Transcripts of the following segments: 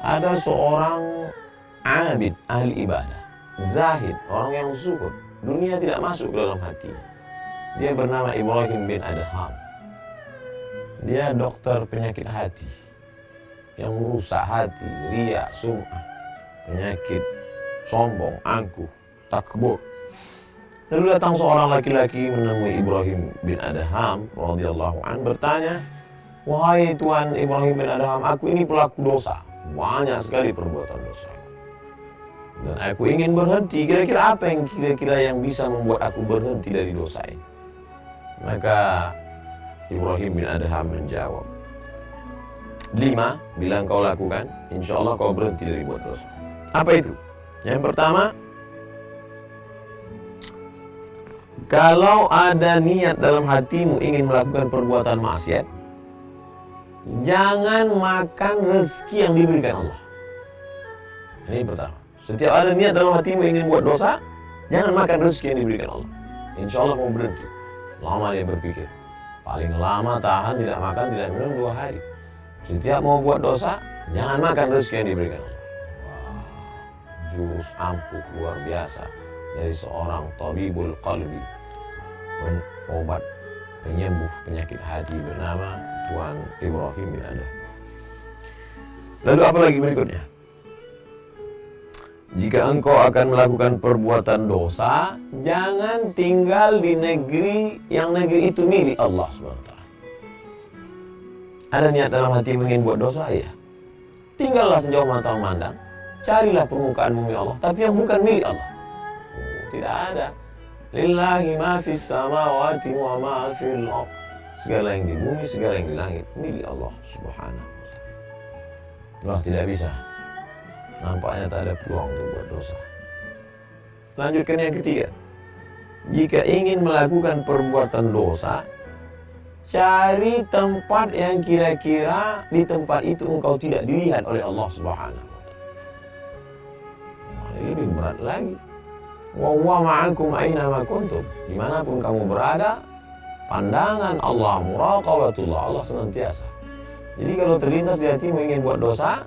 Ada seorang abid, ahli ibadah, zahid, orang yang zuhud, dunia tidak masuk ke dalam hatinya. Dia bernama Ibrahim bin Adham. Dia dokter penyakit hati yang merusak hati, riya, sum'ah, penyakit sombong, angkuh, takbur. Lalu datang seorang laki-laki menemui Ibrahim bin Adham radhiyallahu an, bertanya, "Wahai Tuan Ibrahim bin Adham, aku ini pelaku dosa, banyak sekali perbuatan dosa. Dan aku ingin berhenti, kira-kira apa yang kira-kira bisa membuat aku berhenti dari dosa ini?" Maka Ibrahim bin Adham menjawab, 5 bilang kau lakukan, insya Allah kau berhenti dari buat dosa. Apa itu? Yang pertama, kalau ada niat dalam hatimu ingin melakukan perbuatan maksiat, jangan makan rezeki yang diberikan Allah. Ini pertama. Setiap ada niat dalam hatimu ingin buat dosa, jangan makan rezeki yang diberikan Allah. Insya Allah mau berhenti. Lama dia berpikir, paling lama tahan tidak makan tidak minum 2 hari. Setiap mau buat dosa, jangan makan rezeki yang diberikan Allah. Wah, jurus ampuh luar biasa dari seorang tabibul qalbi, obat penyembuh penyakit hati bernama Tuan Ibrahim bin Adham. Lalu apa lagi berikutnya? Jika engkau akan melakukan perbuatan dosa, jangan tinggal di negeri yang negeri itu milik Allah SWT. Ada niat dalam hati ingin buat dosa, ya, tinggallah sejauh mata memandang, carilah permukaan bumi Allah, tapi yang bukan milik Allah. Tidak ada. Lillahi ma fis samawati wa ma fil ardh. Segala yang di bumi, segala yang di langit milik Allah Subhanahu wa ta'ala. Allah tidak bisa. Nampaknya tak ada peluang untuk buat dosa. Lanjutkan yang ketiga. Jika ingin melakukan perbuatan dosa, cari tempat yang kira-kira di tempat itu engkau tidak dilihat oleh Allah Subhanahu wa ta'ala. Ini lebih berat lagi. Wa huwa ma'akum aina ma kuntum. Dimanapun kamu berada, pandangan Allah, muraqabatullah, Allah senantiasa. Jadi kalau terlintas di hatimu ingin buat dosa,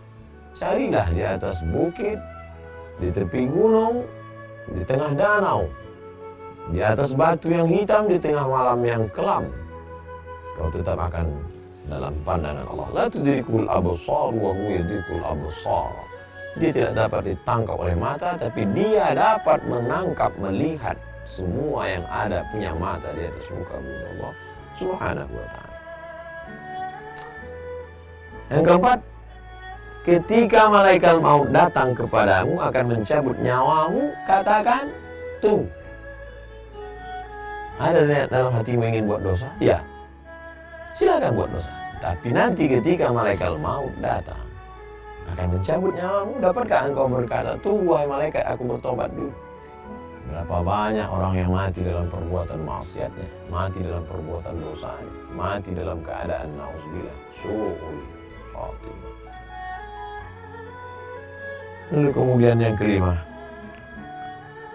carilah di atas bukit, di tepi gunung, di tengah danau, di atas batu yang hitam, di tengah malam yang kelam. Kau tetap akan dalam pandangan Allah. La tudrikul absar wa huwa yudrikul absar. Dia tidak dapat ditangkap oleh mata, tapi dia dapat menangkap, melihat semua yang ada, punya mata di atas muka bumi Allah Subhanahu wa ta'ala. Yang keempat, ketika malaikat maut datang kepadamu akan mencabut nyawamu, katakan, tunggu. Ada niat dalam hatimu ingin buat dosa? Ya, silakan buat dosa. Tapi nanti ketika malaikat maut datang akan mencabut nyawamu, dapatkah engkau berkata, tunggu wahai malaikat, aku bertobat dulu? Berapa banyak orang yang mati dalam perbuatan maksiatnya, mati dalam perbuatan dosanya, mati dalam keadaan nauzubillah su'ul khatimah. Lalu kemudian yang kelima.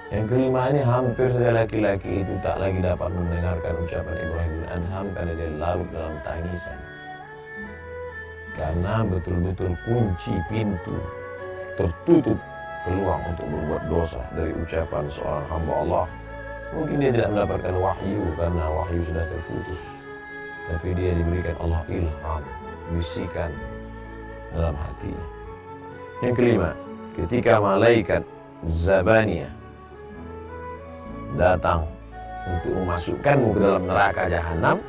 Yang kelima ini hampir saja laki-laki itu tak lagi dapat mendengarkan ucapan Ibrahim bin Adham karena dia larut dalam tangisan. Karena betul-betul kunci pintu, tertutup peluang untuk berbuat dosa dari ucapan seorang hamba Allah. Mungkin dia tidak mendapatkan wahyu karena wahyu sudah terputus, tapi dia diberikan Allah ilham, bisikan dalam hatinya. Yang kelima, ketika malaikat Zabaniyah datang untuk memasukkanmu ke dalam neraka jahanam,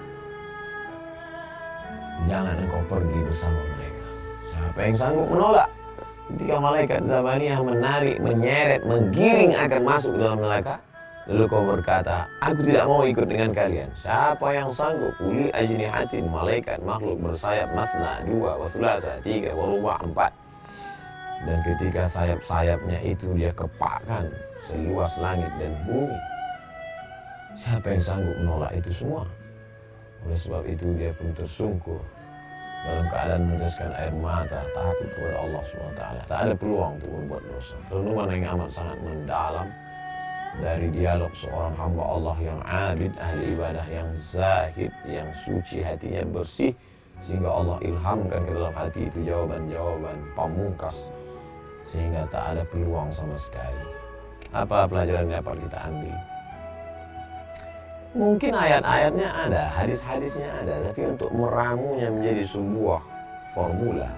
jangan engkau pergi bersama mereka. Siapa yang sanggup menolak? Ketika malaikat Zabaniyah menarik, menyeret, menggiring akan masuk ke dalam neraka, lalu kau berkata, aku tidak mau ikut dengan kalian. Siapa yang sanggup? Uli ajnihatin, malaikat makhluk bersayap, masna, 2, wa thulatha, 3, wa ruba', 4. Dan ketika sayap-sayapnya itu dia kepakkan seluas langit dan bumi, siapa yang sanggup menolak itu semua? Oleh sebab itu dia pun tersungkur dalam keadaan meneteskan air mata, takut kepada Allah SWT. Tak ada peluang untuk berbuat dosa. Renungan yang amat sangat mendalam dari dialog seorang hamba Allah yang abid, ahli ibadah, yang zahid, yang suci, hatinya bersih, sehingga Allah ilhamkan ke dalam hati itu jawaban-jawaban pamungkas, sehingga tak ada peluang sama sekali. Apa pelajaran yang dapat kita ambil? Mungkin ayat-ayatnya ada, hadis-hadisnya ada, tapi untuk meramunya menjadi sebuah formula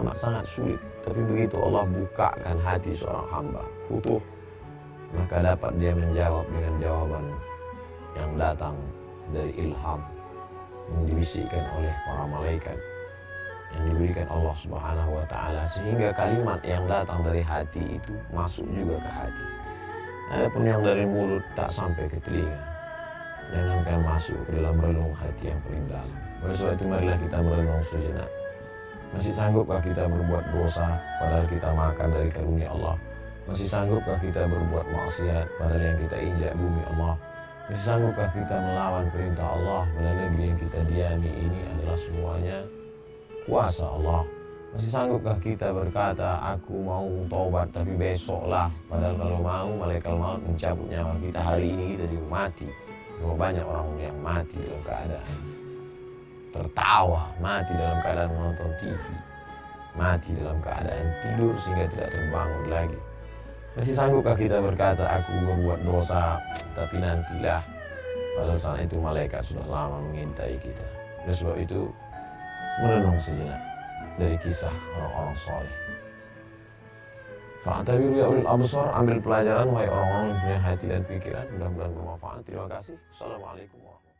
amat sangat sulit. Tapi begitu Allah bukakan hati seorang hamba, futuh, maka dapat dia menjawab dengan jawaban yang datang dari ilham yang dibisikkan oleh para malaikat yang diberikan Allah Subhanahu wa Ta'ala, sehingga kalimat yang datang dari hati itu masuk juga ke hati. Adapun yang dari mulut tak sampai ke telinga, jangankan masuk ke dalam relung hati yang paling dalam. Oleh sebab itu marilah kita merenung sejenak. Masih sanggupkah kita berbuat dosa padahal kita makan dari karunia Allah? Masih sanggupkah kita berbuat maksiat padahal yang kita injak bumi Allah? Masih sanggupkah kita melawan perintah Allah padahal negeri yang kita diami ini adalah semuanya kuasa Allah? Masih sanggupkah kita berkata, aku mau taubat tapi besoklah, padahal kalau mau malaikat maut mencabut nyawa kita hari ini, kita juga mati. Cuma banyak orang yang mati dalam keadaan tertawa, mati dalam keadaan menonton TV, mati dalam keadaan tidur sehingga tidak terbangun lagi. Masih sanggupkah kita berkata, aku berbuat dosa tapi nantilah, padahal saat itu malaikat sudah lama mengintai kita. Oleh sebab itu merenung sejenak dari kisah orang-orang soleh. Fa'tabiru ya ulil absar, ambil pelajaran wahai orang-orang yang punya hati dan pikiran. Mudah-mudahan bermanfaat. Terima kasih. Assalamualaikum warahmatullahi wabarakatuh.